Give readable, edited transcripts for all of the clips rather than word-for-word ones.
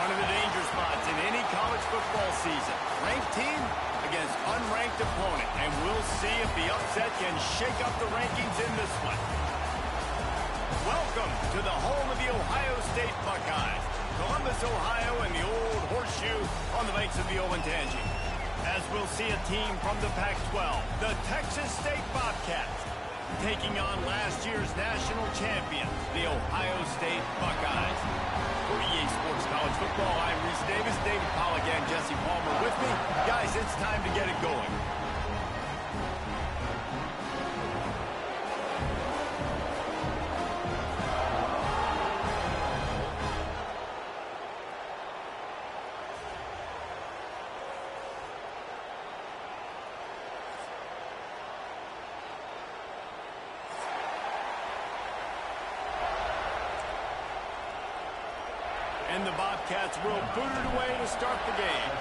One of the danger spots in any college football season. Ranked team against unranked opponent. And we'll see if the upset can shake up the rankings in this one. Welcome to the home of the Ohio State Buckeyes. Columbus, Ohio, and the old horseshoe on the banks of the Olentangy. As we'll see a team from the Pac-12, the Texas State Bobcats, taking on last year's national champion, the Ohio State Buckeyes. For EA Sports College Football, I'm Reese Davis, David Pollack, and Jesse Palmer with me. Guys, it's time to get it going. And the Bobcats will boot it away to start the game.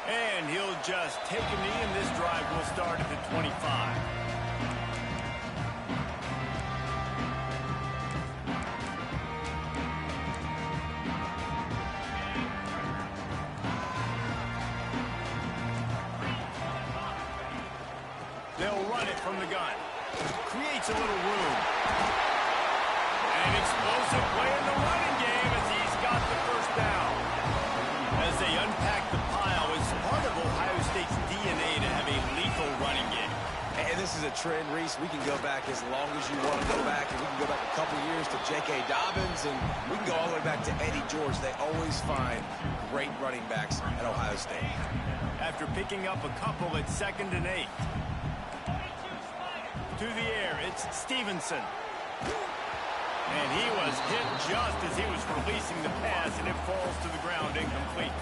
And he'll just take a knee, and this drive will start at the 25. They'll run it from the gun. Creates a little room. An explosive play in the running game as he's got the first down. As they unpack the pile, it's part of Ohio State's DNA to have a lethal running game. And this is a trend, Reese. We can go back as long as you want to go back, and we can go back a couple years to J.K. Dobbins, and we can go all the way back to Eddie George. They always find great running backs at Ohio State. After picking up a couple at 2nd and 8. To the air, it's Stevenson. And he was hit just as he was releasing the pass, and it falls to the ground incomplete.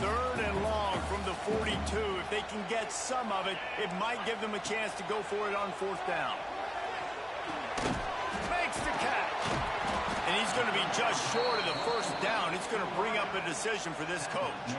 3rd and long from the 42. If they can get some of it, it might give them a chance to go for it on 4th down. Makes the catch. And he's going to be just short of the first down. It's going to bring up a decision for this coach.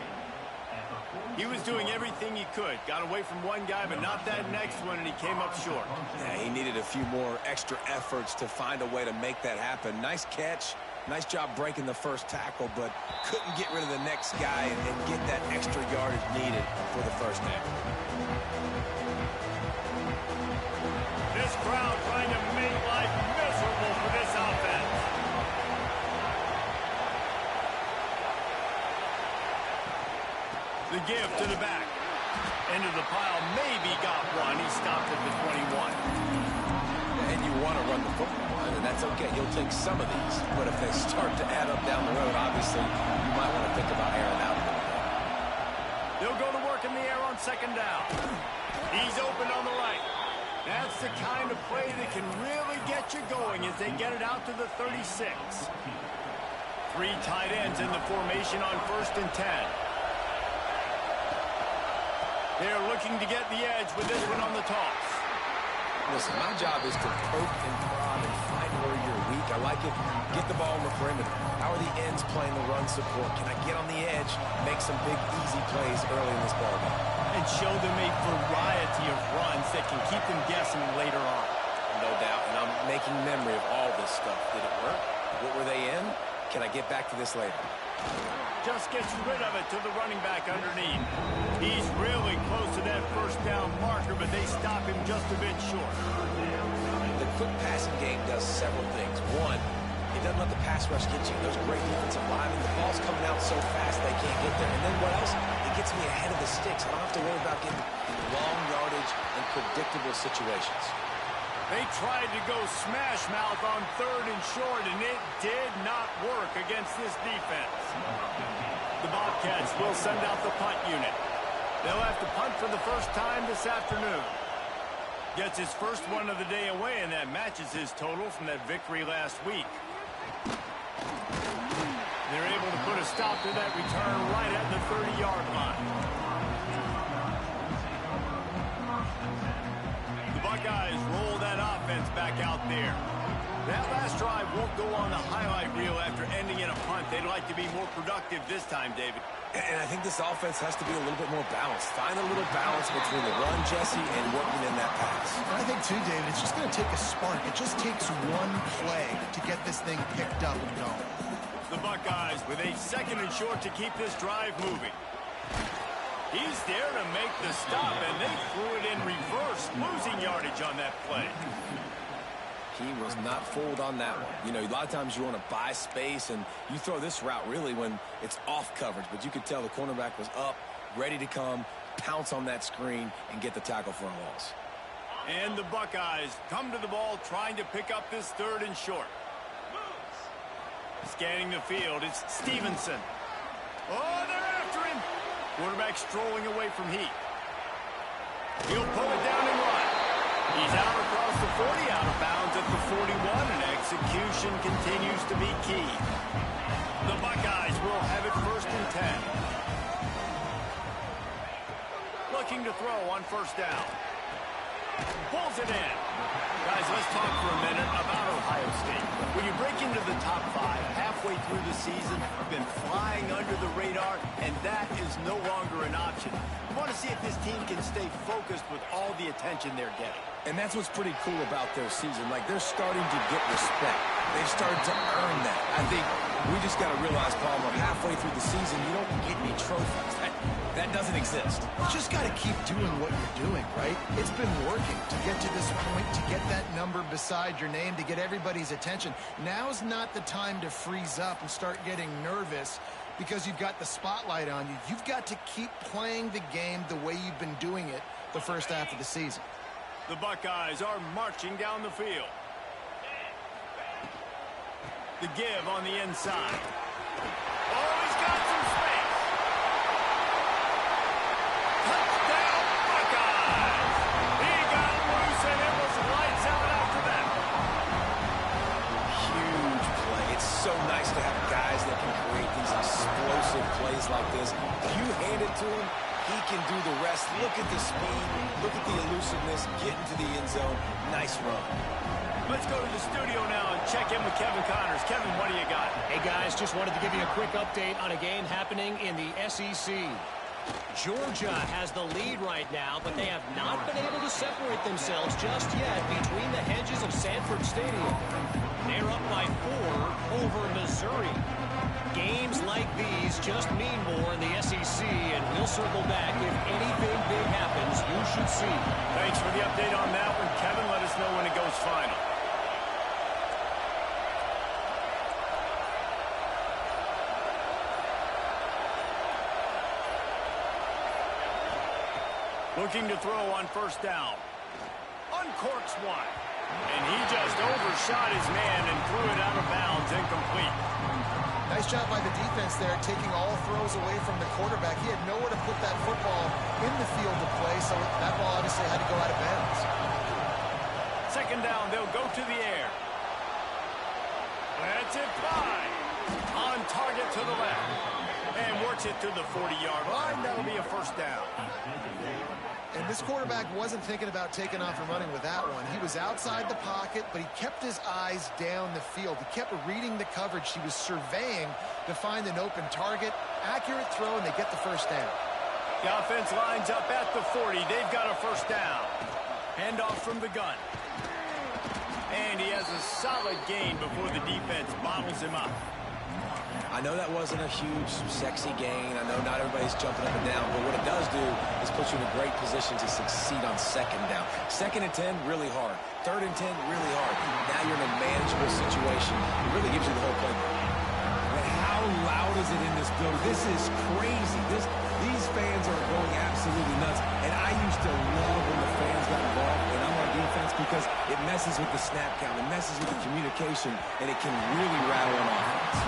He was doing everything he could. Got away from one guy, but not that next one, and he came up short. Yeah, he needed a few more extra efforts to find a way to make that happen. Nice catch. Nice job breaking the first tackle, but couldn't get rid of the next guy and get that extra yardage needed for the first down. This crowd trying to make life miserable for this offense. The give to the back. Into the pile, maybe got one. He stopped at the 21. And you want to run the football, and that's okay. You'll take some of these. But if they start to add up down the road, obviously, you might want to think about airing out a little bit. They'll go to work in the air on 2nd down. He's open on the right. That's the kind of play that can really get you going as they get it out to the 36. 3 tight ends in the formation on 1st and 10. They're looking to get the edge with this one on the toss. Listen, my job is to poke and prod and find where you're weak. I like it. Get the ball in the perimeter. How are the ends playing the run support? Can I get on the edge, make some big, easy plays early in this ballgame? And show them a variety of runs that can keep them guessing later on. No doubt, and I'm making memory of all this stuff. Did it work? What were they in? Can I get back to this later? Just gets rid of it to the running back underneath. He's really close to that first down marker, but they stop him just a bit short. The quick passing game does several things. One, it doesn't let the pass rush get you. Those great defensive linemen, the ball's coming out so fast they can't get there. And then what else? It gets me ahead of the sticks. I don't have to worry about getting long yardage and predictable situations. They tried to go smash mouth on 3rd and short, and it did not work against this defense. The Bobcats will send out the punt unit. They'll have to punt for the first time this afternoon. Gets his first one of the day away, and that matches his total from that victory last week. They're able to put a stop to that return right at the 30-yard line. The Buckeyes roll that offense back out there. That last drive won't go on the highlight reel after ending in a punt. They'd like to be more productive this time, David. And I think this offense has to be a little bit more balanced. Find a little balance between the run, Jesse, and working in that pass. I think, too, David, it's just going to take a spark. It just takes one play to get this thing picked up and going. The Buckeyes with a 2nd and short to keep this drive moving. He's there to make the stop, and they threw it in reverse, losing yardage on that play. He was not fooled on that one. You know, a lot of times you want to buy space, and you throw this route really when it's off coverage. But you could tell the cornerback was up, ready to come, pounce on that screen, and get the tackle for a loss. And the Buckeyes come to the ball trying to pick up this 3rd and short. Scanning the field, it's Stevenson. Oh, they're after him. Quarterback strolling away from heat. He'll pull it down and run. He's out across the 40, out of bounds at the 41, and execution continues to be key. The Buckeyes will have it 1st and 10. Looking to throw on 1st down. Pulls it in. Guys, let's talk for a minute about Ohio State. When you break into the top 5 halfway through the season, you've been flying under the radar, and that is no longer an option. You want to see if this team can stay focused with all the attention they're getting. And that's what's pretty cool about their season. Like, they're starting to get respect. They've started to earn that. I think we just got to realize, Paul, we're halfway through the season. You don't get any trophies. That doesn't exist. You just got to keep doing what you're doing, right? It's been working to get to this point, to get that number beside your name, to get everybody's attention. Now's not the time to freeze up and start getting nervous because you've got the spotlight on you. You've got to keep playing the game the way you've been doing it the first half of the season. The Buckeyes are marching down the field. The give on the inside. Oh, he's got some space. Touchdown, Buckeyes. He got loose, and it was lights out after that. Huge play. It's so nice to have guys that can create these explosive plays like this. If you hand it to him, he can do the rest. Look at the speed. Look at the elusiveness. Get into the end zone. Nice run. Let's go to the studio now and check in with Kevin Connors. Kevin, what do you got? Hey, guys, just wanted to give you a quick update on a game happening in the SEC. Georgia has the lead right now, but they have not been able to separate themselves just yet between the hedges of Sanford Stadium. They're up by 4 over Missouri. Games like these just mean more in the SEC, and we'll circle back. If anything big happens, you should see. Thanks for the update on that one, Kevin. Let us know when it goes final. Looking to throw on 1st down. Uncorks one. And he just overshot his man and threw it out of bounds, incomplete. Nice job by the defense there, taking all throws away from the quarterback. He had nowhere to put that football in the field to play, so that ball obviously had to go out of bounds. 2nd down, they'll go to the air. That's it by. On target to the left. And works it to the 40-yard line. That'll be a 1st down. And this quarterback wasn't thinking about taking off and running with that one. He was outside the pocket, but he kept his eyes down the field. He kept reading the coverage. He was surveying to find an open target. Accurate throw, and they get the 1st down. The offense lines up at the 40. They've got a 1st down. Handoff from the gun. And he has a solid gain before the defense bottles him up. I know that wasn't a huge, sexy gain. I know not everybody's jumping up and down, but what it does do is put you in a great position to succeed on 2nd down. 2nd and 10, really hard. 3rd and 10, really hard. Now you're in a manageable situation. It really gives you the whole playbook. But how loud is it in this building? This is crazy. These fans are going absolutely nuts. And I used to love when the fans got involved, and I'm on defense, because it messes with the snap count. It messes with the communication, and it can really rattle an offense.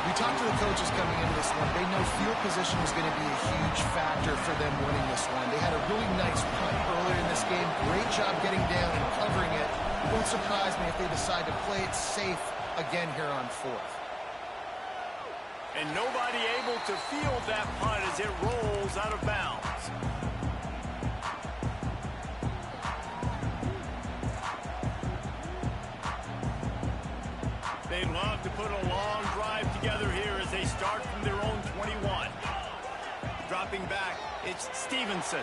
We talked to the coaches coming into this one. They know field position is going to be a huge factor for them winning this one. They had a really nice punt earlier in this game. Great job getting down and covering it. It won't surprise me if they decide to play it safe again here on 4th. And nobody able to field that punt as it rolls out of bounds. They love to put a long drive together here as they start from their own 21. Dropping back, it's Stevenson.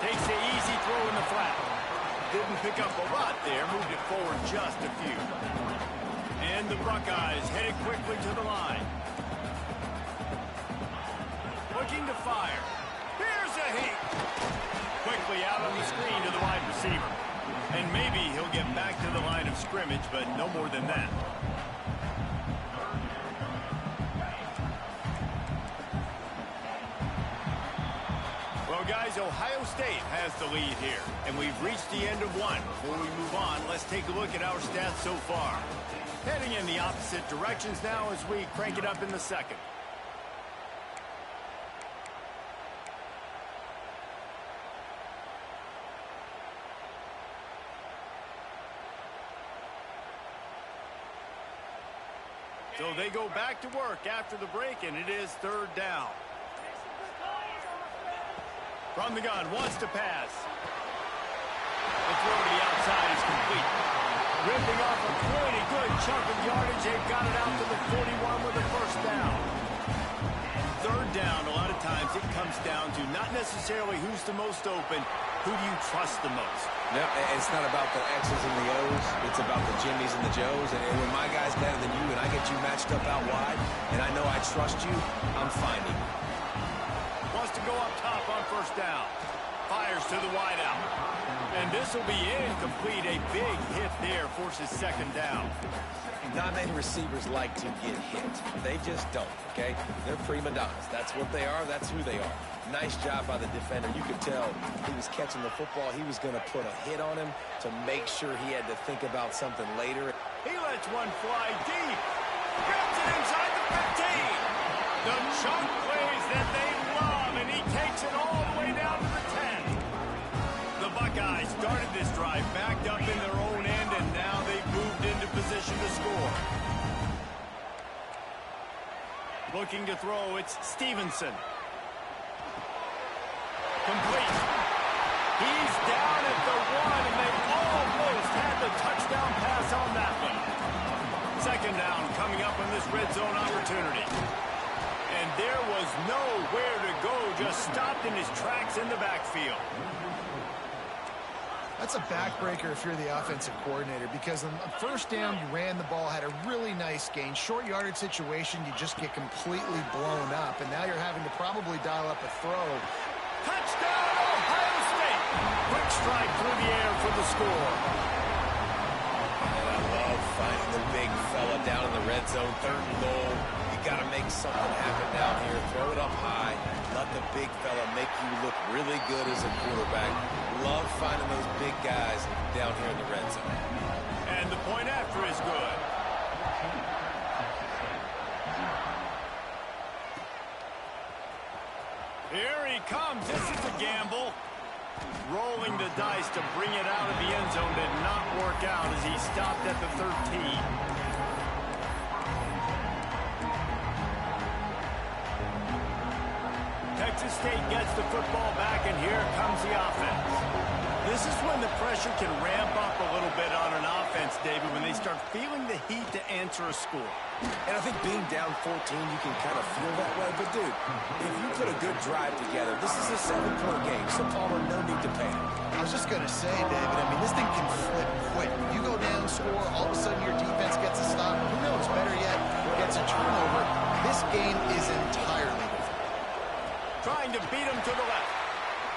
Takes the easy throw in the flat. Didn't pick up a lot there, moved it forward just a few. And the Buckeyes headed quickly to the line. Looking to fire. Here's a heat. Quickly out on the screen to the wide receiver. And maybe he'll get back to the line of scrimmage, but no more than that. Well, guys, Ohio State has the lead here, and we've reached the end of one. Before we move on, let's take a look at our stats so far. Heading in the opposite directions now as we crank it up in the second. So they go back to work after the break, and it is third down. From the gun, wants to pass. The throw to the outside is complete. Ripping off a pretty good chunk of yardage. They've got it out to the 41 with a first down. Third down, a lot of times it comes down to not necessarily who's the most open, who do you trust the most? No, it's not about the X's and the O's. It's about the Jimmies and the Joes. And when my guy's better than you and I get you matched up out wide, and I know I trust you, I'm finding you. Wants to go up top on first down. Fires to the wideout. And this will be incomplete. A big hit there forces second down. Not many receivers like to get hit. They just don't, okay? They're prima donnas. That's what they are. That's who they are. Nice job by the defender. You could tell he was catching the football. He was going to put a hit on him to make sure he had to think about something later. He lets one fly deep. Grabs it inside the 15. The chunk plays that they love, and he takes it all the way down to the 10. The Buckeyes started this drive backed up in their own end, and now they've moved into position to score. Looking to throw, it's Stevenson. Complete. He's down at the 1, and they almost had the touchdown pass on that one. Second down coming up on this red zone opportunity. And there was nowhere to go, just stopped in his tracks in the backfield. That's a backbreaker if you're the offensive coordinator, because on first down, you ran the ball, had a really nice gain. Short yardage situation, you just get completely blown up, and now you're having to probably dial up a throw. Touchdown, Ohio State! Quick strike through the air for the score. And I love finding the big fella down in the red zone, third and goal. You got to make something happen down here. Throw it up high. Let the big fella make you look really good as a quarterback. Love finding those big guys down here in the red zone. And the point after is good. Here he comes. This is a gamble. Rolling the dice to bring it out of the end zone did not work out as he stopped at the 13. Texas State gets the football back, and here comes the offense. This is when the pressure can ramp up a little bit on an offense, David, when they start feeling the heat to answer a score. And I think being down 14, you can kind of feel that way. But, dude, if you put a good drive together, this is a 7-point game, so Palmer, no need to panic. I was just going to say, David, I mean, this thing can flip quick. You go down, score, all of a sudden your defense gets a stop. Who knows, better yet, gets a turnover. This game is entirely different. Trying to beat him to the left.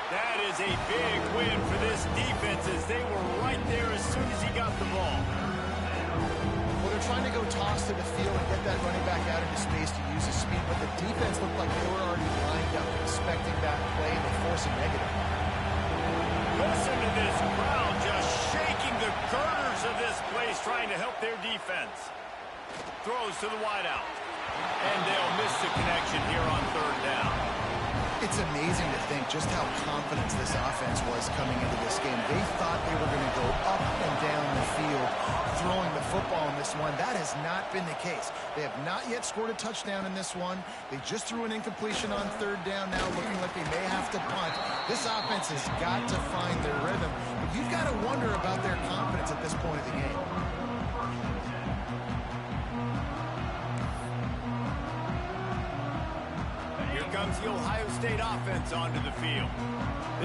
That is a big win for this defense as they were right there as soon as he got the ball. Well, they're trying to go toss to the field and get that running back out into space to use his speed, but the defense looked like they were already lined up expecting that play, and they force a negative. Listen to this crowd just shaking the girders of this place trying to help their defense. Throws to the wideout. And they'll miss the connection here on third down. It's amazing to think just how confident this offense was coming into this game. They thought they were going to go up and down the field throwing the football in this one. That has not been the case. They have not yet scored a touchdown in this one. They just threw an incompletion on third down now, looking like they may have to punt. This offense has got to find their rhythm. But you've got to wonder about their confidence at this point of the game. comes the Ohio State offense onto the field.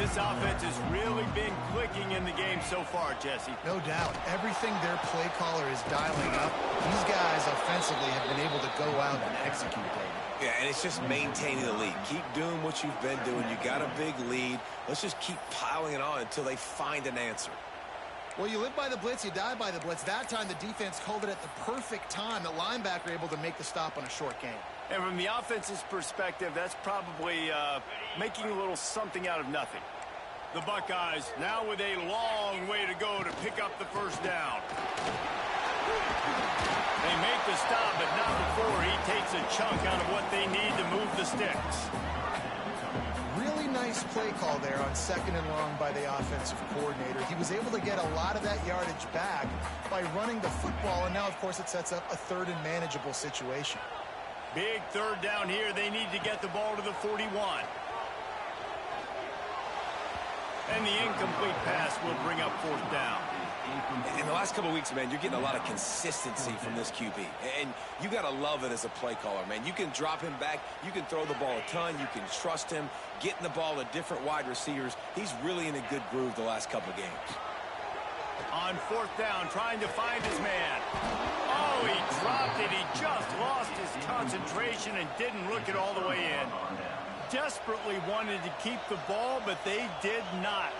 This offense has really been clicking in the game so far, Jesse. No doubt. Everything their play caller is dialing up, these guys offensively have been able to go out and execute, David. Yeah, and it's just maintaining the lead. Keep doing what you've been doing. You got a big lead. Let's just keep piling it on until they find an answer. Well, you live by the blitz, you die by the blitz. That time, the defense called it at the perfect time. The linebacker able to make the stop on a short game. And from the offense's perspective, that's probably making a little something out of nothing. The Buckeyes now with a long way to go to pick up the first down. They make the stop, but not before he takes a chunk out of what they need to move the sticks. Really nice play call there on 2nd and long by the offensive coordinator. He was able to get a lot of that yardage back by running the football, and now, of course, it sets up a 3rd and manageable situation. Big 3rd down here. They need to get the ball to the 41. And the incomplete pass will bring up 4th down. In the last couple of weeks, man, you're getting a lot of consistency from this QB. And you got to love it as a play caller, man. You can drop him back. You can throw the ball a ton. You can trust him, getting the ball to different wide receivers. He's really in a good groove the last couple of games. On 4th down, trying to find his man. Oh, he dropped it. He just lost his concentration and didn't look it all the way in. Desperately wanted to keep the ball, but they did not.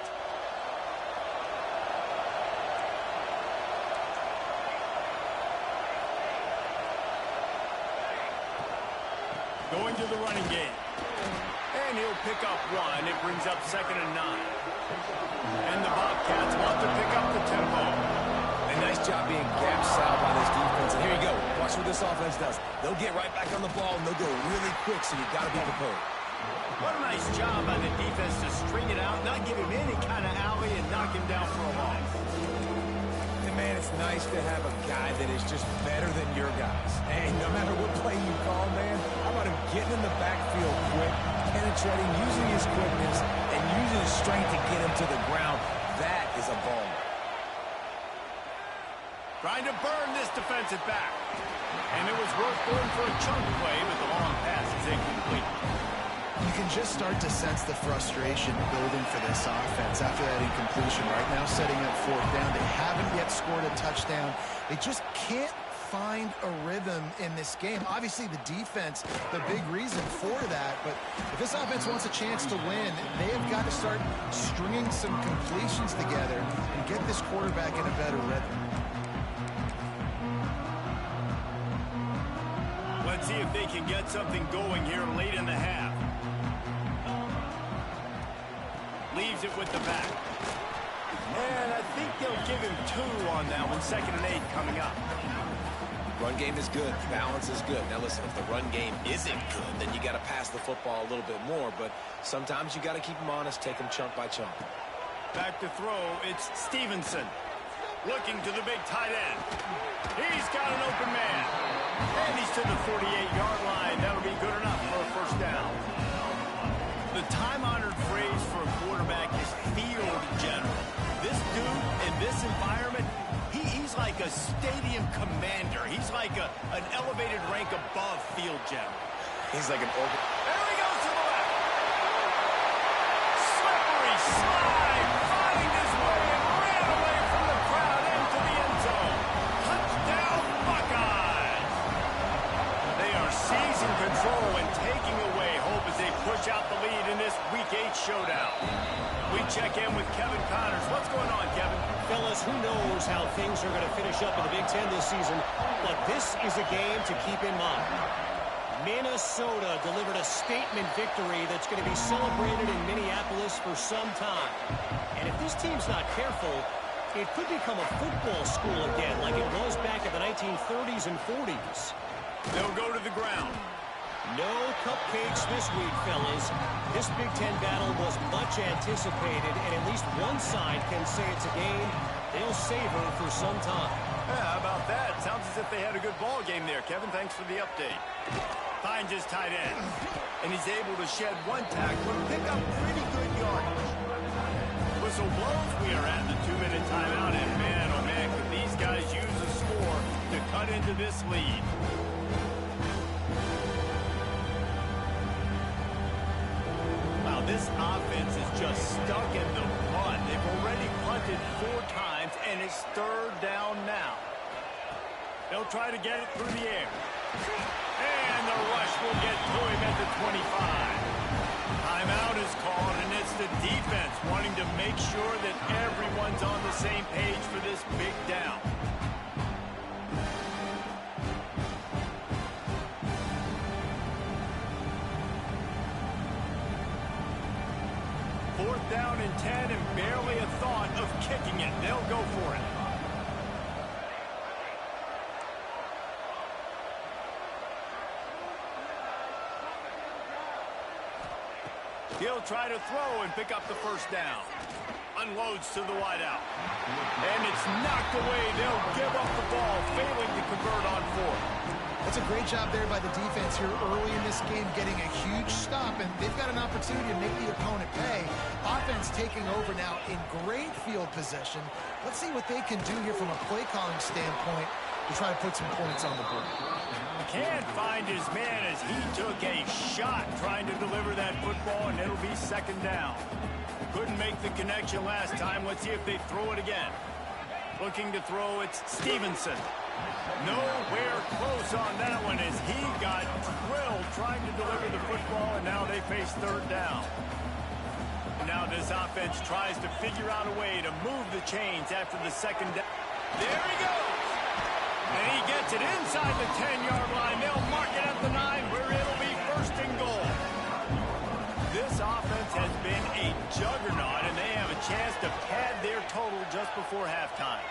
Going to the running game. And he'll pick up 1. It brings up 2nd and 9. And the Bobcats want to pick up the tempo. A nice job being gapped out by this defense. And here you go. Watch what this offense does. They'll get right back on the ball, and they'll go really quick, so you got to be prepared. What a nice job by the defense to string it out, not give him any kind of alley, and knock him down for a loss. And, man, it's nice to have a guy that is just better than your guys. And no matter what play you call, man, how about him getting in the backfield quick, penetrating, using his quickness, and using his strength to get him to the ground. That is a ball. Trying to burn this defensive back. And it was worth going for a chunk play, but the long pass is incomplete. You can just start to sense the frustration building for this offense after that incompletion. Right now, setting up 4th down. They haven't yet scored a touchdown. They just can't find a rhythm in this game. Obviously, the defense, the big reason for that. But if this offense wants a chance to win, they have got to start stringing some completions together and get this quarterback in a better rhythm. Let's see if they can get something going here late in the half. Leaves it with the back. And I think they'll give him 2 on that one. 2nd and 8 coming up. Run game is good. Balance is good. Now, listen, if the run game isn't good, then you got to pass the football a little bit more. But sometimes you got to keep them honest, take them chunk by chunk. Back to throw. It's Stevenson. Looking to the big tight end. He's got an open man. And he's to the 48-yard line. That'll be good enough for a 1st down. The time-honored phrase for a quarterback is field general. This dude in this environment, he's like a stadium commander. He's like an elevated rank above field general. He's like an organ. There he goes to the left. Slippery slide, finding his way and ran away from the crowd into the end zone. Touchdown, Buckeyes! They are seizing control and taking away hope as they push out the lead in this Week 8 showdown. We check in with Kevin Connors. What's going on, Kevin? Fellas, who knows how things are going to finish up in the Big Ten this season, but this is a game to keep in mind. Minnesota delivered a statement victory that's going to be celebrated in Minneapolis for some time. And if this team's not careful, it could become a football school again like it was back in the 1930s and 40s. They'll go to the ground. No cupcakes this week, fellas. This Big Ten battle was much anticipated, and at least one side can say it's a game they'll savor for some time. Yeah, how about that? Sounds as if they had a good ball game there, Kevin. Thanks for the update. Finds his tight end, and he's able to shed 1 tackle and pick up pretty good yardage. Whistle blows. We are at the 2-minute timeout, and man, oh man, could these guys use a score to cut into this lead. This offense is just stuck in the mud. They've already punted 4 times, and it's 3rd down now. They'll try to get it through the air. And the rush will get to him at the 25. Timeout is called, and it's the defense wanting to make sure that everyone's on the same page for this big down. Fourth down and 10, and barely a thought of kicking it. They'll go for it. He'll try to throw and pick up the first down. Unloads to the wideout. And it's knocked away. They'll give up the ball, failing to convert on 4th. That's a great job there by the defense here early in this game, getting a huge stop, and they've got an opportunity to make the opponent pay. Offense taking over now in great field possession. Let's see what they can do here from a play calling standpoint to try to put some points on the board. Can't find his man as he took a shot trying to deliver that football, and it'll be 2nd down. Couldn't make the connection last time. Let's see if they throw it again. Looking to throw, it's Stevenson. Nowhere close on that one as he got drilled trying to deliver the football, and now they face 3rd down. Now this offense tries to figure out a way to move the chains after the 2nd down. There he goes! And he gets it inside the 10-yard line. They'll mark it at the 9, where it'll be 1st and goal. This offense has been a juggernaut, and they have a chance to pad their total just before halftime.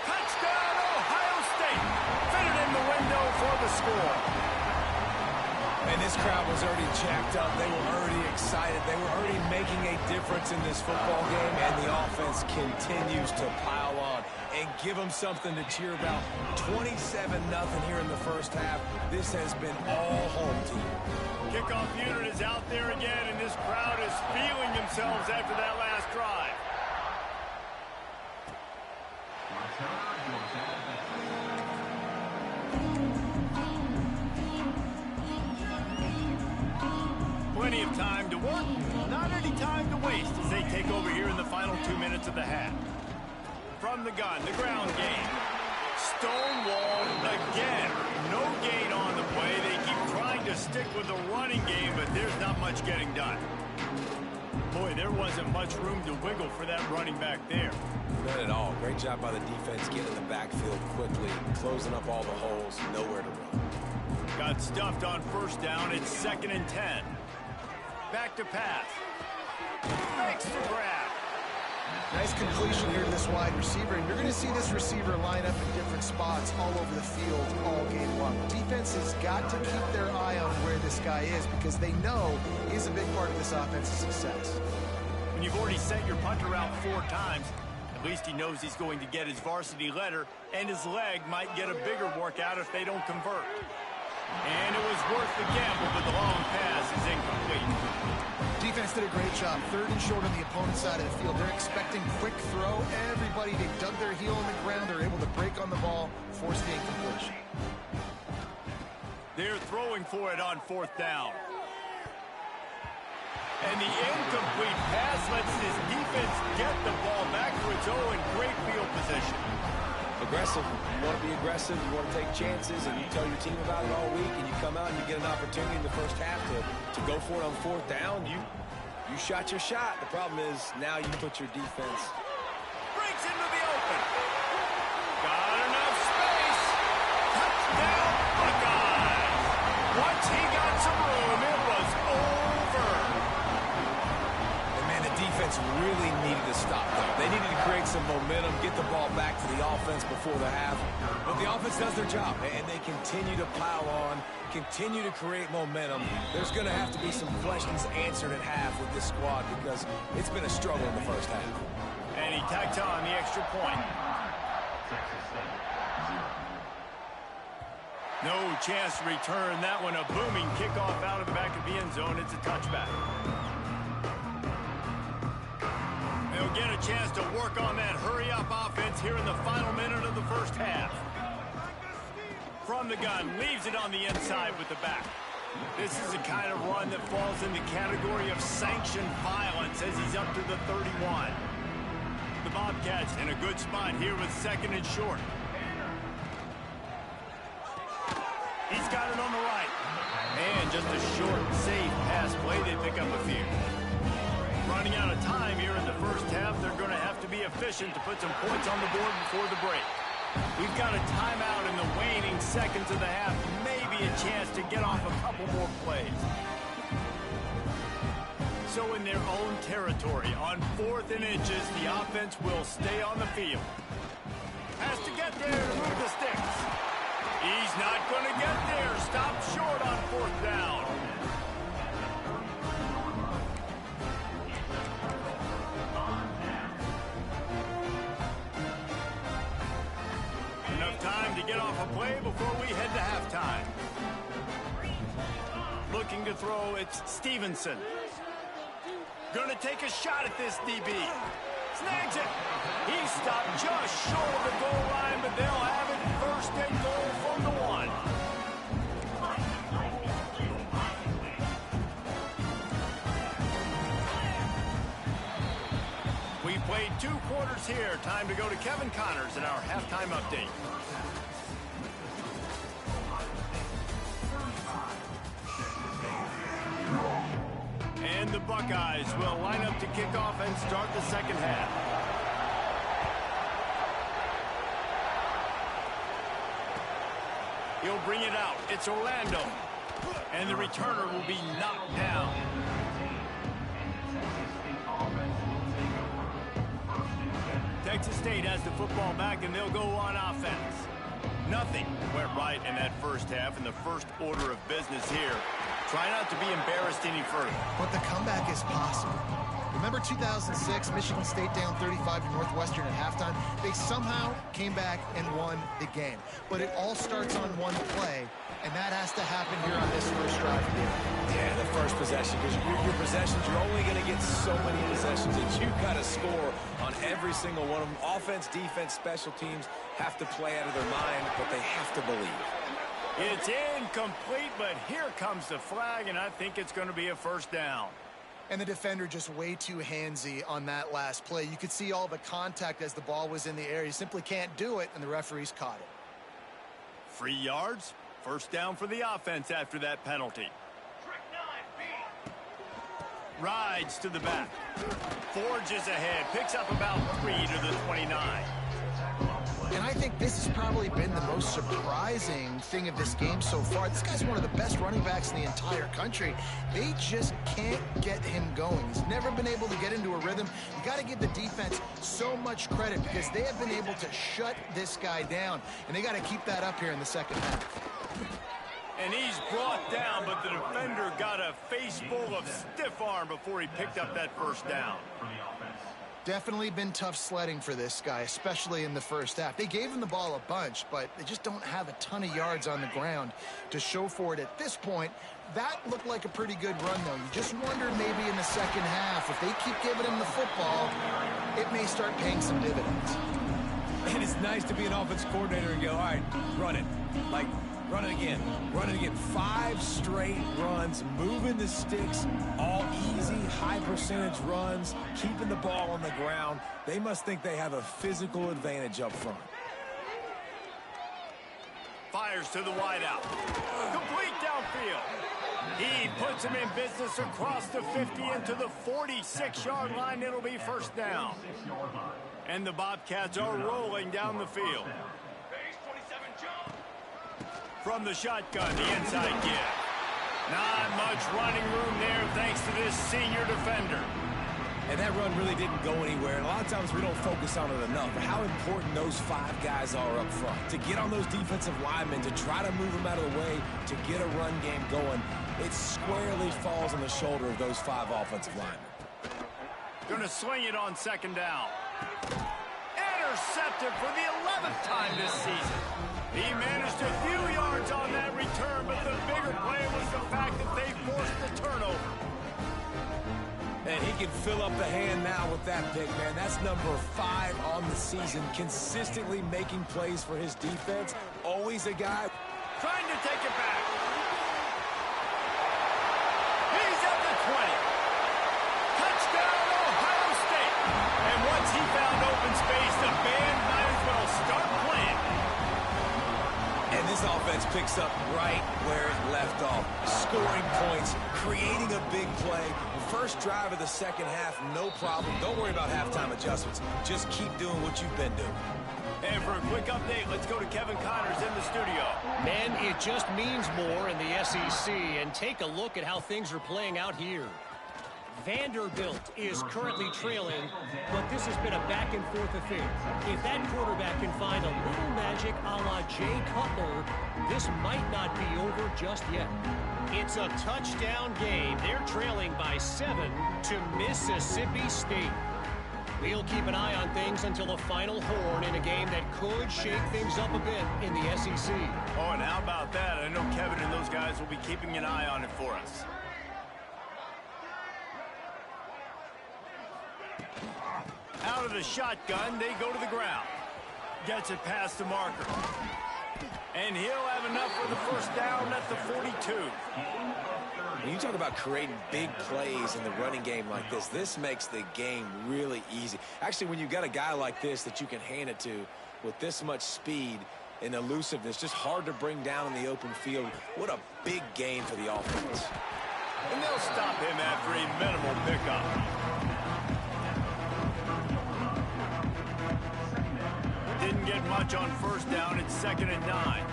Touchdown, Ohio State! Fitted in the window for the score. And this crowd was already jacked up. They were already excited. They were already making a difference in this football game, and the offense continues to pile on and give them something to cheer about. 27-0 here in the first half. This has been all home team. Kickoff unit is out there again, and this crowd is feeling themselves after that last drive. Plenty of time to work, not any time to waste as they take over here in the final 2 minutes of the half. From the gun, the ground game. Stonewalled again. No gain on the play. They keep trying to stick with the running game, but there's not much getting done. Boy, there wasn't much room to wiggle for that running back there. Not at all. Great job by the defense getting in the backfield quickly, closing up all the holes, nowhere to run. Got stuffed on 1st down. It's 2nd and 10. Back to pass. Makes the grab. Nice completion here to this wide receiver, and you're going to see this receiver line up in different spots all over the field all game long. Defense has got to keep their eye on where this guy is because they know he's a big part of this offense's success. When you've already sent your punter out 4 times, at least he knows he's going to get his varsity letter, and his leg might get a bigger workout if they don't convert. And it was worth the gamble, but the long pass is incomplete. Defense did a great job. 3rd and short on the opponent's side of the field. They're expecting quick throw. Everybody, they dug their heel in the ground. They're able to break on the ball, force the incompletion. They're throwing for it on 4th down. And the incomplete pass lets this defense get the ball back to its own in great field position. Aggressive. You want to be aggressive. You want to take chances, and you tell your team about it all week, and you come out and you get an opportunity in the first half to go for it on 4th down. You shot your shot. The problem is now you put your defense. Breaks into the open. Got enough space. Touchdown, Buckeyes. Once he got some room, it was over. And man, the defense really needed to stop them. They needed to create some momentum, get the ball back to the offense before the half. But the offense does their job, and they continue to pile on, continue to create momentum. There's going to have to be some questions answered at half with this squad because it's been a struggle in the first half. And he tacked on the extra point. No chance to return that one. A booming kickoff out of the back of the end zone. It's a touchback. They'll get a chance to work on that hurry-up offense here in the final minute of the first half. From the gun, leaves it on the inside with the back. This is the kind of run that falls in the category of sanctioned violence as he's up to the 31. The Bobcats in a good spot here with second and short. He's got it on the right. And just a short, safe pass play. They pick up a few. Running out of time here in the first half. They're going to have to be efficient to put some points on the board before the break. We've got a timeout in the waning seconds of the half. Maybe a chance to get off a couple more plays. So in their own territory, on 4th and inches, the offense will stay on the field. Has to get there to move the sticks. He's not going to get there. Stop short on 4th down. Enough time to get off a play before we head to halftime. Looking to throw, it's Stevenson. Gonna take a shot at this DB. Snags it. He stopped just short of the goal line, but they'll have it first and goal from the 1. We played 2 quarters here. Time to go to Kevin Connors in our halftime update. And the Buckeyes will line up to kick off and start the second half. He'll bring it out. It's Orlando. And the returner will be knocked down. Texas State has the football back, and they'll go on offense. Nothing went right in that first half, in the first order of business here. Try not to be embarrassed any further. But the comeback is possible. Remember 2006, Michigan State down 35 to Northwestern at halftime? They somehow came back and won the game. But it all starts on one play, and that has to happen here on this first drive here. Yeah, the first possession, because your possessions, you're only going to get so many possessions that you've got to score on every single one of them. Offense, defense, special teams have to play out of their mind, but they have to believe. It's incomplete, but here comes the flag, and I think it's going to be a first down. And the defender just way too handsy on that last play. You could see all the contact as the ball was in the air. He simply can't do it, and the referees caught it. 3 yards, first down for the offense after that penalty. Rides to the back. Forges ahead, picks up about 3 to the 29. And I think this has probably been the most surprising thing of this game so far. This guy's one of the best running backs in the entire country. They just can't get him going. He's never been able to get into a rhythm. You got to give the defense so much credit because they have been able to shut this guy down. And they got to keep that up here in the second half. And he's brought down, but the defender got a face full of stiff arm before he picked up that first down. Definitely been tough sledding for this guy, especially in the first half. They gave him the ball a bunch, but they just don't have a ton of yards on the ground to show for it at this point. That looked like a pretty good run, though. You just wonder maybe in the second half, if they keep giving him the football, it may start paying some dividends. And it's nice to be an offense coordinator and go, all right, run it. Like, run it again. Run it again. 5 straight runs, moving the sticks, all easy, high percentage runs, keeping the ball on the ground. They must think they have a physical advantage up front. Fires to the wideout. Complete downfield. He puts him in business across the 50 into the 46-yard line. It'll be first down. And the Bobcats are rolling down the field. From the shotgun, the inside give. Not much running room there thanks to this senior defender. And that run really didn't go anywhere. And a lot of times we don't focus on it enough. But how important those 5 guys are up front. To get on those defensive linemen, to try to move them out of the way, to get a run game going. It squarely falls on the shoulder of those 5 offensive linemen. Going to swing it on second down. Intercepted for the 11th time this season. He managed a few yards on that return, but the bigger play was the fact that they forced the turnover. And he can fill up the hand now with that pick, man. That's number 5 on the season, consistently making plays for his defense. Always a guy trying to take it back. picks up right where it left off. Scoring points, creating a big play. First drive of the second half, no problem. Don't worry about halftime adjustments. Just keep doing what you've been doing. And for a quick update, let's go to Kevin Connors in the studio. Men, it just means more in the SEC, and take a look at how things are playing out here. Vanderbilt is currently trailing, but this has been a back-and-forth affair. If that quarterback can find a little magic a la Jay Cutler, this might not be over just yet. It's a touchdown game. They're trailing by 7 to Mississippi State. We'll keep an eye on things until the final horn in a game that could shake things up a bit in the SEC. Oh, and how about that? I know Kevin and those guys will be keeping an eye on it for us. Out of the shotgun, they go to the ground. Gets it past the marker. And he'll have enough for the first down at the 42. When you talk about creating big plays in the running game like this makes the game really easy. Actually, when you've got a guy like this that you can hand it to with this much speed and elusiveness, just hard to bring down in the open field. What a big gain for the offense. And they'll stop him after a minimal pickup. Didn't get much on first down. It's 2nd and 9.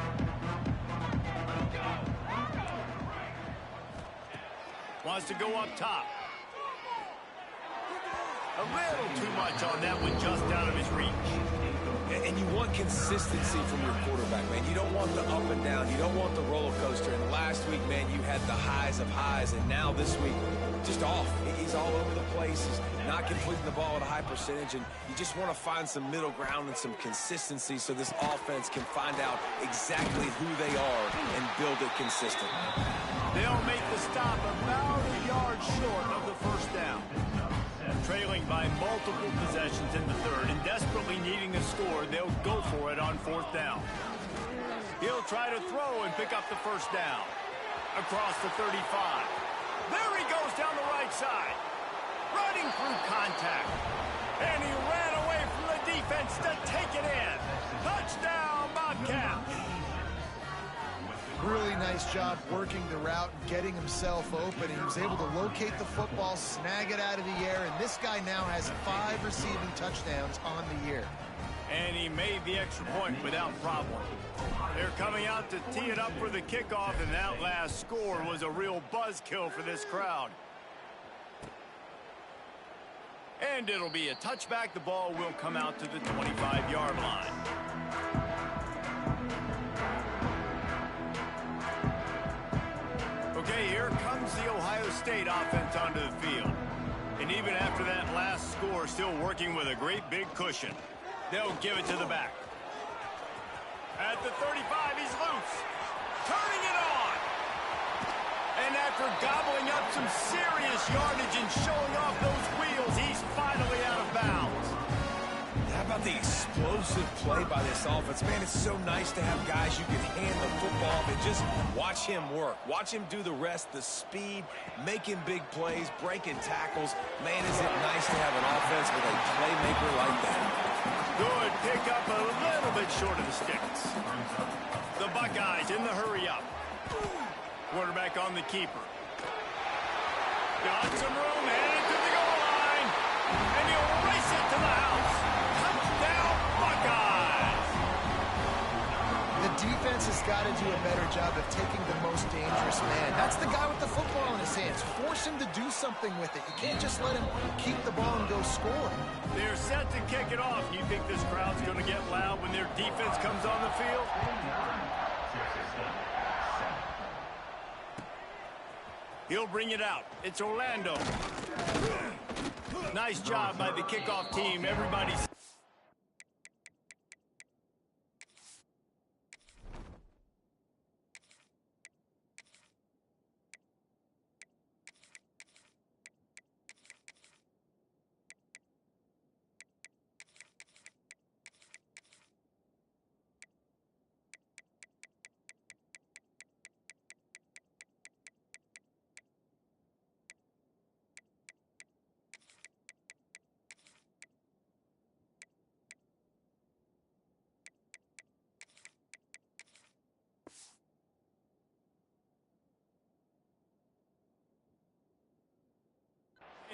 Wants to go up top. A little too much on that one, just out of his reach. And you want consistency from your quarterback, man. You don't want the up and down. You don't want the roller coaster. And last week, man, you had the highs of highs. And now this week, just off. He's all over the place. He's not completing the ball at a high percentage. And you just want to find some middle ground and some consistency so this offense can find out exactly who they are and build it consistently. They'll make the stop about a yard short of the first down. Trailing by multiple possessions in the third and desperately needing a score, they'll go for it on 4th down. He'll try to throw and pick up the first down. Across the 35. There he goes down the right side. Running through contact. And he ran away from the defense to take it in. Touchdown, Bobcats. Really nice job working the route and getting himself open. He was able to locate the football, snag it out of the air, and this guy now has 5 receiving touchdowns on the year. And he made the extra point without problem. They're coming out to tee it up for the kickoff, and that last score was a real buzzkill for this crowd. And it'll be a touchback. The ball will come out to the 25-yard line. Okay, here comes the Ohio State offense onto the field. And even after that last score, still working with a great big cushion. They'll give it to the back. At the 35, he's loose. Turning it on. And after gobbling up some serious yardage and showing off those wheels, he's finally out of bounds. How about the explosive play by this offense? Man, it's so nice to have guys you can hand the football and just watch him work. Watch him do the rest, the speed, making big plays, breaking tackles. Man, is it nice to have an offense with a playmaker like that. Good pickup, a little bit short of the sticks. The Buckeyes in the hurry-up. Quarterback on the keeper. Got some room, headed to the goal line. And he'll race it to the house. Touchdown, Buckeyes! The defense has got to do a better job of taking the most dangerous man. That's the guy with the football in his hands. Force him to do something with it. You can't just let him keep the ball and go score. They're set to kick it off. You think this crowd's going to get loud when their defense comes on the field? He'll bring it out. It's Orlando. Nice job by the kickoff team. Everybody's...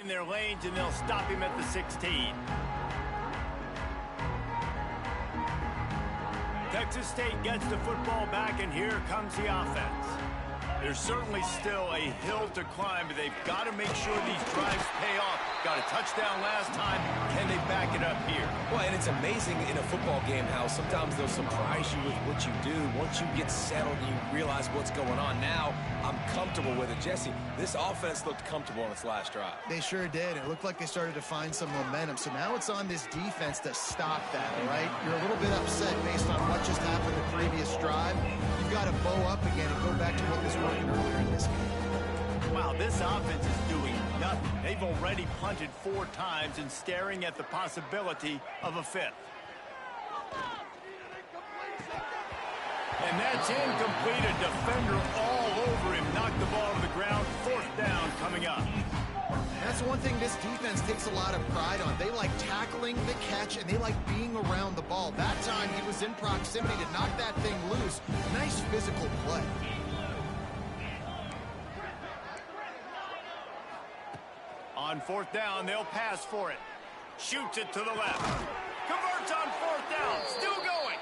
in their lanes, and they'll stop him at the 16. Texas State gets the football back, and here comes the offense. There's certainly still a hill to climb, but they've got to make sure these drives pay off. Got a touchdown last time. Can they back it up here? Well, and it's amazing in a football game how sometimes they'll surprise you with what you do. Once you get settled and you realize what's going on, now I'm comfortable with it. Jesse, this offense looked comfortable on its last drive. They sure did. It looked like they started to find some momentum. So now it's on this defense to stop that, all right? You're a little bit upset based on what just happened the previous drive. You've got to bow up again and go back to what was working earlier in this game. Wow, this offense is doing nothing. They've already punted 4 times and staring at the possibility of a 5th. And that's incomplete. A defender all over him. Knocked the ball to the ground. 4th down coming up. That's one thing this defense takes a lot of pride on. They like tackling the catch, and they like being around the ball. That time, he was in proximity to knock that thing loose. Nice physical play. On 4th down, they'll pass for it. Shoots it to the left. Converts on 4th down. Still going.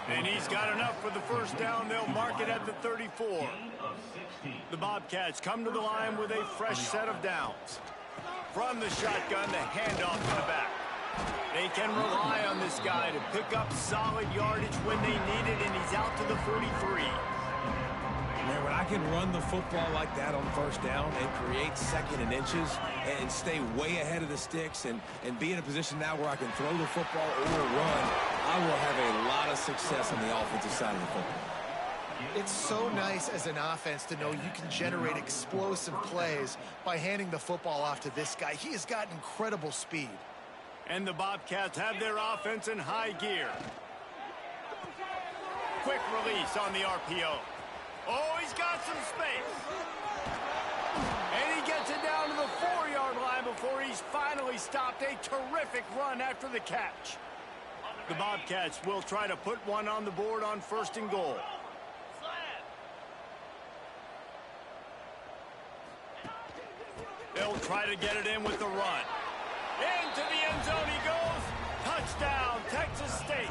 And he's got enough for the 1st down. They'll mark it at the 34. The Bobcats come to the line with a fresh set of downs. From the shotgun, the handoff to the back. They can rely on this guy to pick up solid yardage when they need it, and he's out to the 43. Man, when I can run the football like that on 1st down and create 2nd and inches and stay way ahead of the sticks and be in a position now where I can throw the football or run, I will have a lot of success on the offensive side of the football. It's so nice as an offense to know you can generate explosive plays by handing the football off to this guy. He has got incredible speed. And the Bobcats have their offense in high gear. Quick release on the RPO. Oh, he's got some space. And he gets it down to the 4-yard line before he's finally stopped. A terrific run after the catch. The Bobcats will try to put one on the board on 1st and goal. They'll try to get it in with the run. Into the end zone he goes. Touchdown, Texas State.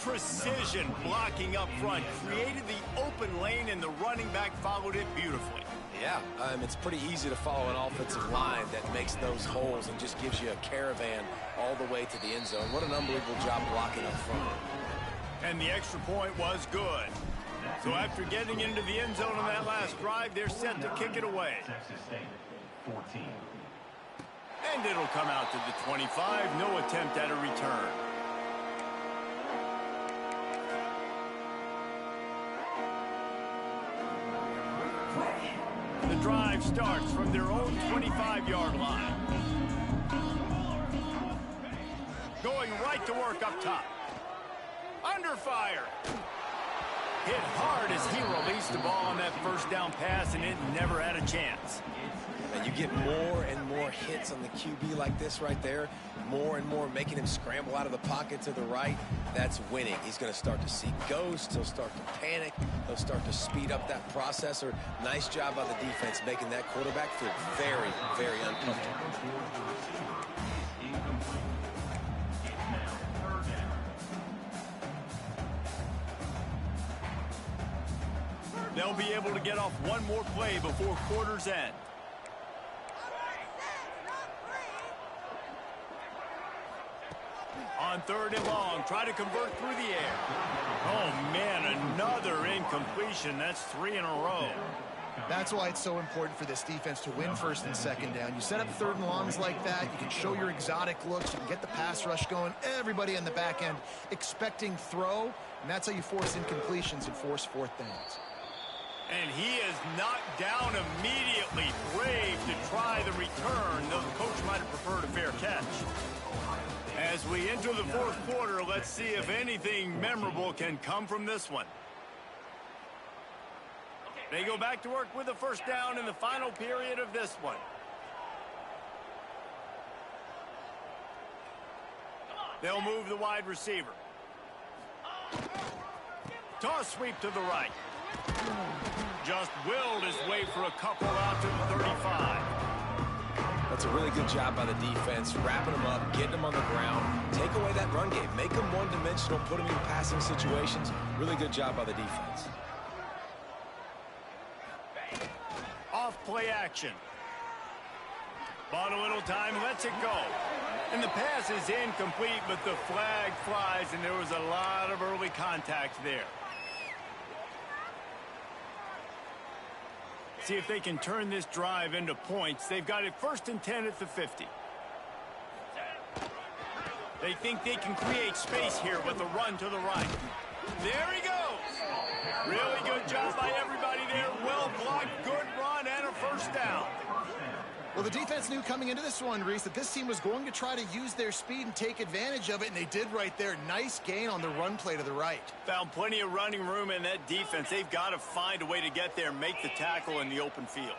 Precision blocking up front created the open lane, and the running back followed it beautifully. Yeah, it's pretty easy to follow an offensive line that makes those holes and just gives you a caravan all the way to the end zone. What an unbelievable job blocking up front. And the extra point was good. So after getting into the end zone on that last drive, they're set to kick it away. And it'll come out to the 25. No attempt at a return. The drive starts from their own 25-yard line. Going right to work up top. Under fire. Hit hard as he released the ball on that 1st down pass, and it never had a chance. And you get more and more hits on the QB like this right there. More and more making him scramble out of the pocket to the right. That's winning. He's going to start to see ghosts. He'll start to panic. He'll start to speed up that processor. Nice job by the defense making that quarterback feel very, very uncomfortable. They'll be able to get off one more play before quarter's end. On 3rd and long, try to convert through the air. Oh, man, another incompletion. That's 3 in a row. That's why it's so important for this defense to win 1st and 2nd down. You set up 3rd and longs like that. You can show your exotic looks. You can get the pass rush going. Everybody on the back end expecting throw, and that's how you force incompletions and force 4th downs. And he is knocked down immediately. Brave to try the return, though the coach might have preferred a fair catch. As we enter the 4th quarter, let's see if anything memorable can come from this one. They go back to work with a 1st down in the final period of this one. They'll move the wide receiver. Toss sweep to the right. Just willed his way for a couple out to the 35. That's a really good job by the defense, wrapping them up, getting them on the ground, take away that run game, make them one-dimensional, put them in passing situations. Really good job by the defense. Off play action. Bought a little time, lets it go. And the pass is incomplete, but the flag flies, and there was a lot of early contact there. See if they can turn this drive into points. They've got it 1st and 10 at the 50. They think they can create space here with a run to the right. There he goes. Really good job by everybody there. Well blocked, good run, and a 1st down. Well, the defense knew coming into this one, Reese, that this team was going to try to use their speed and take advantage of it, and they did right there. Nice gain on the run play to the right. Found plenty of running room in that defense. They've got to find a way to get there and make the tackle in the open field.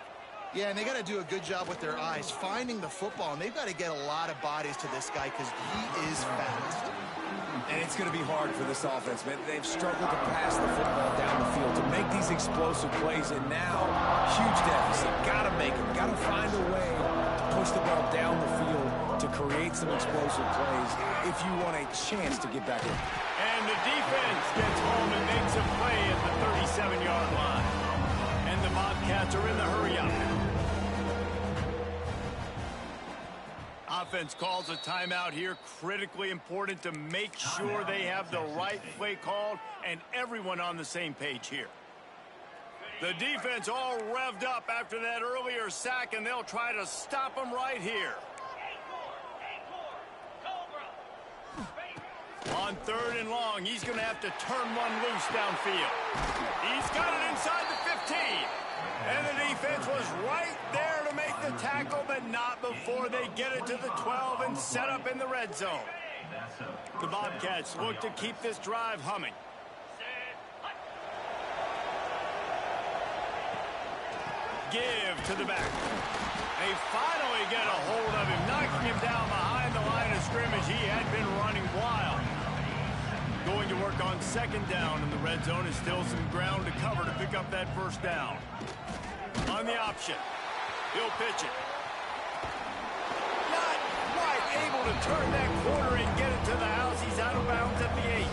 Yeah, and they got to do a good job with their eyes, finding the football, and they've got to get a lot of bodies to this guy because he is fast. And it's going to be hard for this offense, man. They've struggled to pass the football down the field to make these explosive plays, and now, huge deficit. Got to make them. Got to find a way to push the ball down the field to create some explosive plays if you want a chance to get back in. And the defense gets home and makes a play at the 37-yard line. And the Bobcats are in the hurry-up. Offense calls a timeout here. Critically important to make sure they have the right play called and everyone on the same page here. The defense all revved up after that earlier sack, and they'll try to stop them right here. On 3rd and long, he's going to have to turn one loose downfield. He's got it inside the 15. And the defense was right there to make the tackle, but not before they get it to the 12 and set up in the red zone. The Bobcats look to keep this drive humming. Give to the back. They finally get a hold of him, knocking him down behind the line of scrimmage. He had been running wild. Going to work on 2nd down, and the red zone is still some ground to cover to pick up that 1st down. On the option, he'll pitch it. Not quite able to turn that corner and get it to the house. He's out of bounds at the 8.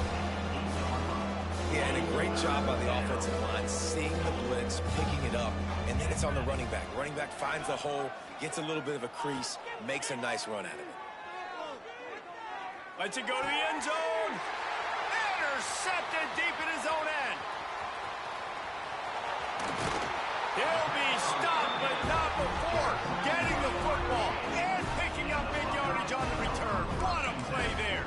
Yeah, and a great job by the offensive line, seeing the blitz, picking it up, and then it's on the running back. Running back finds the hole, gets a little bit of a crease, makes a nice run at it. Lets it go to the end zone. Intercepted deep in his own end. He'll be stopped, but not before getting the football and picking up big yardage on the return. What a play there.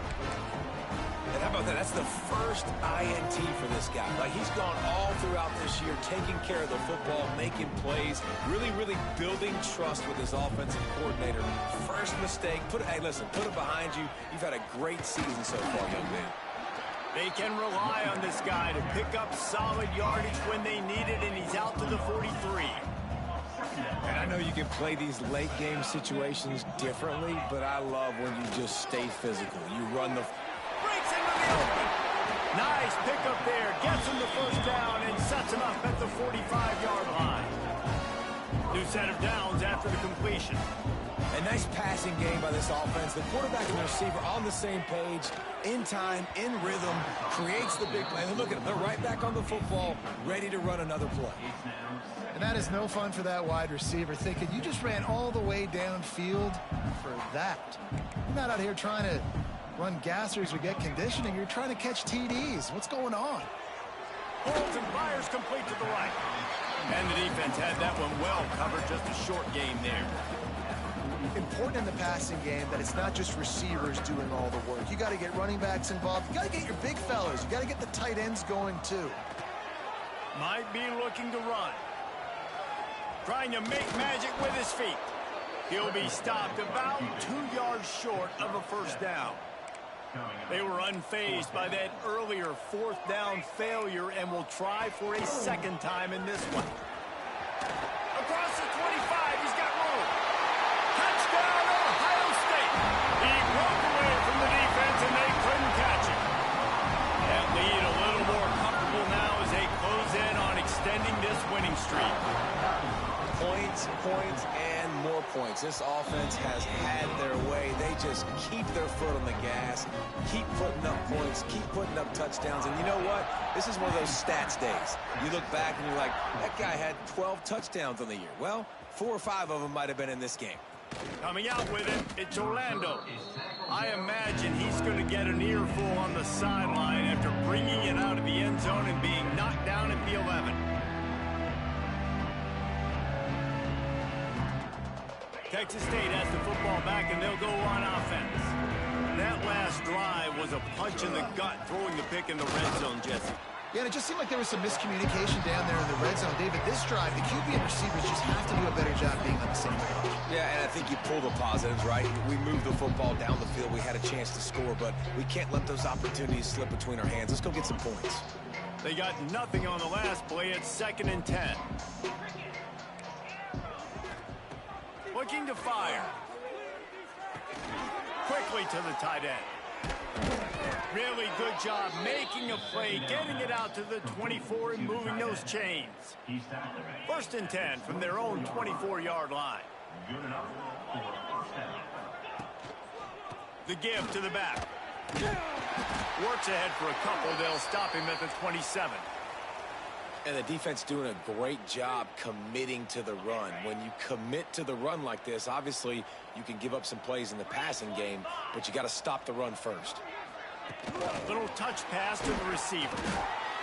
And how about that? That's the first INT for this guy. Like, he's gone all throughout this year, taking care of the football, making plays, really building trust with his offensive coordinator. First mistake, hey, listen, put it behind you. You've had a great season so far, young man. They can rely on this guy to pick up solid yardage when they need it, and he's out to the 43. And I know you can play these late game situations differently, but I love when you just stay physical. You run the... Breaks into the open. Nice pickup there. Gets him the 1st down and sets him up at the 45-yard line. New set of downs after the completion. A nice passing game by this offense. The quarterback and the receiver on the same page, in time, in rhythm, creates the big play. And look at them. They're right back on the football, ready to run another play. And that is no fun for that wide receiver, thinking you just ran all the way downfield for that. You're not out here trying to run gassers or get conditioning. You're trying to catch TDs. What's going on? Holds and fires complete to the right. And the defense had that one well covered. Just a short game there. Important in the passing game that it's not just receivers doing all the work. You got to get running backs involved. You got to get your big fellas. You got to get the tight ends going too. Might be looking to run. Trying to make magic with his feet. He'll be stopped about 2 yards short of a 1st down. They were unfazed by that earlier 4th down failure and will try for a 2nd time in this one. Across the 25, he's got room. Touchdown, Ohio State. He broke away from the defense and they couldn't catch him. That lead a little more comfortable now as they close in on extending this winning streak. Points, and more points. folks. This offense has had their way. They just keep their foot on the gas, keep putting up points, keep putting up touchdowns. And you know what? This is one of those stats days. You look back and you're like, that guy had 12 touchdowns on the year. Well, 4 or 5 of them might have been in this game. Coming out with it, it's Orlando. I imagine he's going to get an earful on the sideline after bringing it out of the end zone and being knocked down at the 11. Texas State has the football back, and they'll go on offense. That last drive was a punch in the gut, throwing the pick in the red zone, Jesse. Yeah, and it just seemed like there was some miscommunication down there in the red zone. David, this drive, the QB and receivers just have to do a better job being on the same page. Yeah, and I think you pull the positives, right? We moved the football down the field. We had a chance to score, but we can't let those opportunities slip between our hands. Let's go get some points. They got nothing on the last play. It's 2nd and 10. Looking to fire. Quickly to the tight end. Really good job making a play, getting it out to the 24 and moving those chains. 1st and 10 from their own 24-yard line. The give to the back. Works ahead for a couple. They'll stop him at the 27. And the defense doing a great job committing to the run. When you commit to the run like this, obviously you can give up some plays in the passing game, but you got to stop the run first. Little touch pass to the receiver.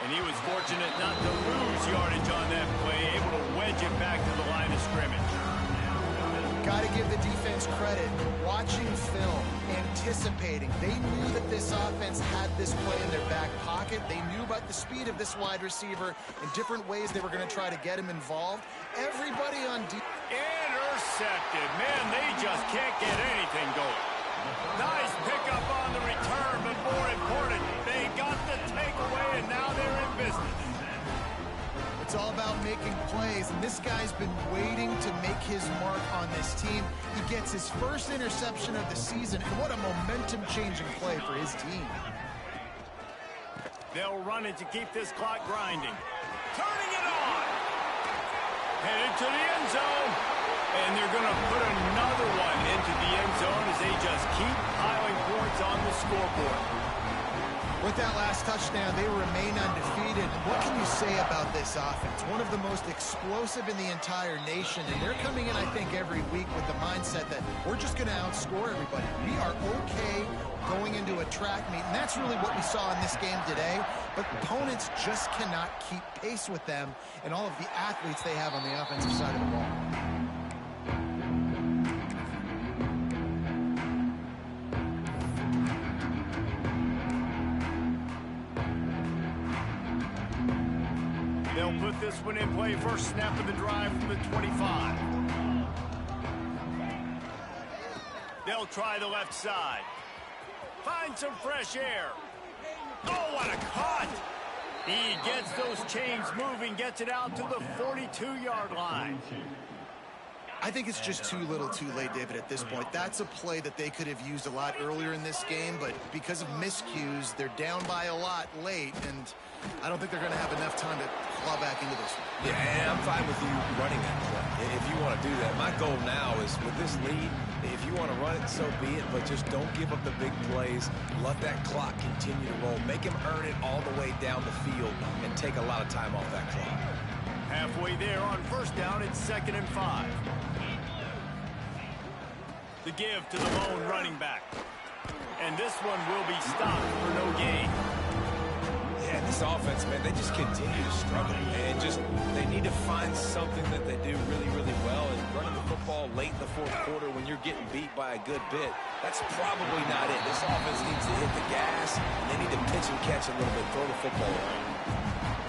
And he was fortunate not to lose yardage on that play, able to wedge it back to the line of scrimmage. Got to give the defense credit. Watching film, anticipating. They knew that this offense had this play in their back pocket. They knew about the speed of this wide receiver and different ways they were going to try to get him involved. Everybody on defense. Intercepted. Man, they just can't get anything going. Nice pickup on the return, but more important, they got the takeaway, and now they're in business. It's all about making plays, and this guy's been waiting to make his mark on this team. He gets his first interception of the season, and what a momentum-changing play for his team. They'll run it to keep this clock grinding. Turning it on. Headed to the end zone. And they're going to put another one into the end zone as they just keep piling points on the scoreboard. With that last touchdown, they remain undefeated. What can you say about this offense? One of the most explosive in the entire nation, and they're coming in, I think, every week with the mindset that we're just going to outscore everybody. We are okay going into a track meet, and that's really what we saw in this game today. But opponents just cannot keep pace with them and all of the athletes they have on the offensive side of the ball. They'll put this one in play. First snap of the drive from the 25. They'll try the left side. Find some fresh air. Oh, what a cut! He gets those chains moving, gets it out to the 42-yard line. I think it's just too little too late, David, at this point. That's a play that they could have used a lot earlier in this game, but because of miscues, they're down by a lot late, and I don't think they're going to have enough time to claw back into this one. Yeah, and I'm fine with you running that play if you want to do that. My goal now is with this lead, if you want to run it, so be it, but just don't give up the big plays. Let that clock continue to roll. Make him earn it all the way down the field and take a lot of time off that clock. Halfway there on first down, it's 2nd and 5. The give to the lone running back. And this one will be stopped for no gain. Yeah, this offense, man, they just continue to struggle. And they need to find something that they do really, really well. And running the football late in the fourth quarter when you're getting beat by a good bit, that's probably not it. This offense needs to hit the gas. And they need to pitch and catch a little bit, throw the football around.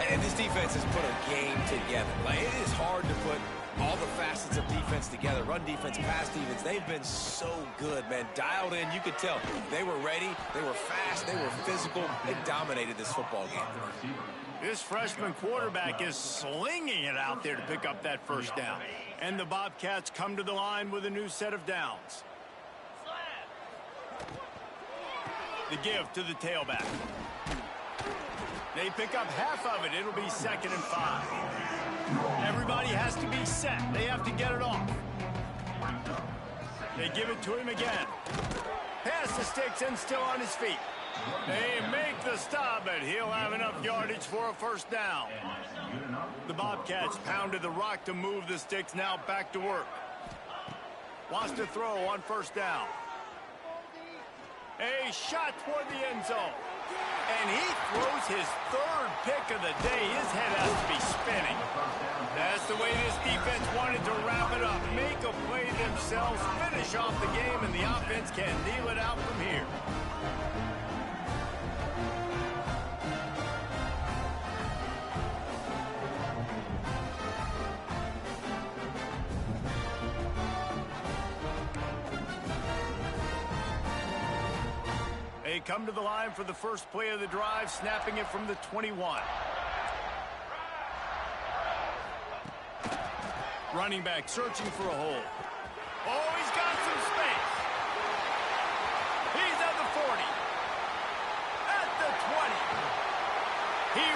And this defense has put a game together. Like, it is hard to put all the facets of defense together. Run defense, pass defense. They've been so good, man. Dialed in. You could tell they were ready. They were fast. They were physical. They dominated this football game. This freshman quarterback is slinging it out there to pick up that first down. And the Bobcats come to the line with a new set of downs. The give to the tailback. They pick up half of it. It'll be 2nd and 5. Everybody has to be set. They have to get it off. They give it to him again. Pass the sticks and still on his feet. They make the stop, but he'll have enough yardage for a first down. The Bobcats pounded the rock to move the sticks, now back to work. Wants to throw on first down. A shot toward the end zone. And he throws his third pick of the day. His head has to be spinning. That's the way this defense wanted to wrap it up. Make a play themselves, finish off the game, and the offense can kneel it out from here. They come to the line for the first play of the drive, snapping it from the 21. Running back searching for a hole. Oh, he's got some space. He's at the 40. At the 20. He